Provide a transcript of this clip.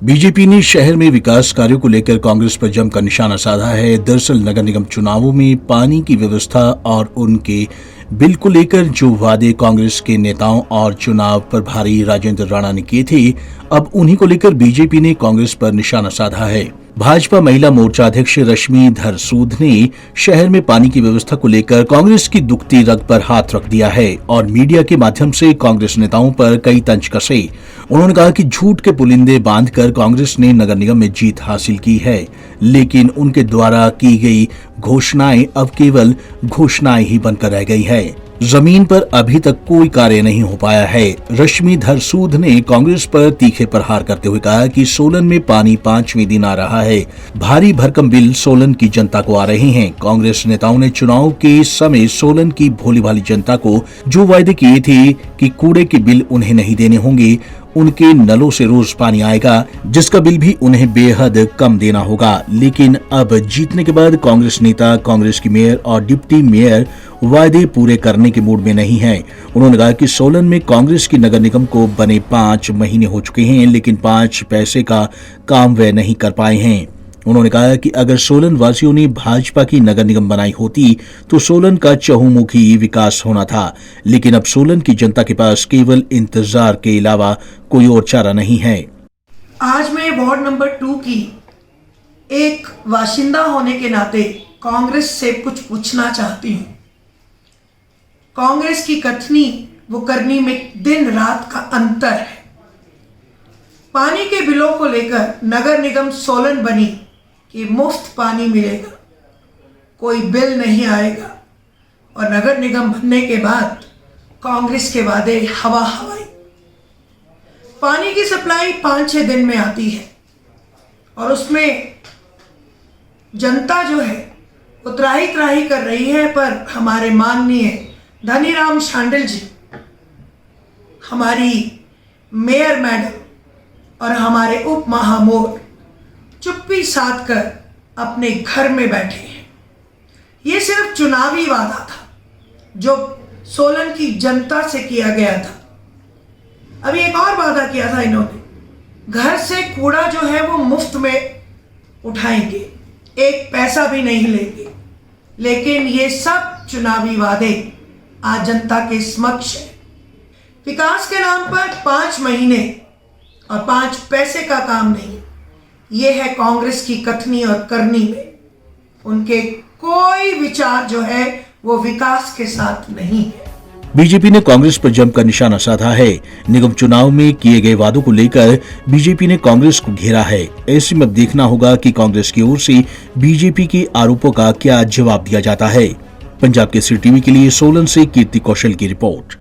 BJP ने शहर में विकास कार्यों को लेकर कांग्रेस पर जमकर निशाना साधा है। दरअसल नगर निगम चुनावों में पानी की व्यवस्था और उनके बिल को लेकर जो वादे कांग्रेस के नेताओं और चुनाव प्रभारी राजेंद्र राणा ने किए थे, अब उन्हीं को लेकर बीजेपी ने कांग्रेस पर निशाना साधा है। भाजपा महिला मोर्चा अध्यक्ष रश्मि धर सूद ने शहर में पानी की व्यवस्था को लेकर कांग्रेस की दुखती रग पर हाथ रख दिया है और मीडिया के माध्यम से कांग्रेस नेताओं पर कई तंज कसे। उन्होंने कहा कि झूठ के पुलिंदे बांधकर कांग्रेस ने नगर निगम में जीत हासिल की है, लेकिन उनके द्वारा की गई घोषणाएं अब केवल घोषणाएं ही बनकर रह गई है। जमीन पर अभी तक कोई कार्य नहीं हो पाया है। रश्मि धर सूद ने कांग्रेस पर तीखे प्रहार करते हुए कहा कि सोलन में पानी 5वें दिन आ रहा है। भारी भरकम बिल सोलन की जनता को आ रहे हैं। कांग्रेस नेताओं ने चुनाव के समय सोलन की भोली भाली जनता को जो वायदे किए थे कि कूड़े के बिल उन्हें नहीं देने होंगे, उनके नलों से रोज पानी आएगा, जिसका बिल भी उन्हें बेहद कम देना होगा। लेकिन अब जीतने के बाद कांग्रेस नेता, कांग्रेस की मेयर और डिप्टी मेयर वायदे पूरे करने के मूड में नहीं है। उन्होंने कहा कि सोलन में कांग्रेस की नगर निगम को बने 5 महीने हो चुके हैं, लेकिन 5 पैसे का काम वे नहीं कर पाए हैं। उन्होंने कहा कि अगर सोलन वासियों ने भाजपा की नगर निगम बनाई होती तो सोलन का चहुमुखी विकास होना था, लेकिन अब सोलन की जनता के पास केवल इंतजार के अलावा कोई और चारा नहीं है। आज मैं वार्ड नंबर 2 की एक बाशिंदा होने के नाते कांग्रेस से कुछ पूछना चाहती हूँ। कांग्रेस की कथनी वो करनी में दिन रात का अंतर है। पानी के बिलों को लेकर नगर निगम सोलन बनी कि मुफ्त पानी मिलेगा, कोई बिल नहीं आएगा, और नगर निगम बनने के बाद कांग्रेस के वादे हवा हवाई। पानी की सप्लाई 5-6 दिन में आती है और उसमें जनता जो है वो त्राही त्राही कर रही है, पर हमारे माननीय धनीराम शांडिल जी, हमारी मेयर मैडम और हमारे उप महामोर चुप्पी साध कर अपने घर में बैठे हैं। ये सिर्फ चुनावी वादा था जो सोलन की जनता से किया गया था। अभी एक और वादा किया था इन्होंने, घर से कूड़ा जो है वो मुफ्त में उठाएंगे, 1 पैसा भी नहीं लेंगे। लेकिन ये सब चुनावी वादे आज जनता के समक्ष है। विकास के नाम पर 5 महीने और 5 पैसे का काम नहीं, ये है कांग्रेस की कथनी और करनी में। उनके कोई विचार जो है वो विकास के साथ नहीं है। बीजेपी ने कांग्रेस पर जमकर निशाना साधा है। निगम चुनाव में किए गए वादों को लेकर बीजेपी ने कांग्रेस को घेरा है। ऐसे में देखना होगा कि कांग्रेस की ओर से बीजेपी के आरोपों का क्या जवाब दिया जाता है। पंजाब केसरी टीवी के लिए सोलन से कीर्ति कौशल की रिपोर्ट।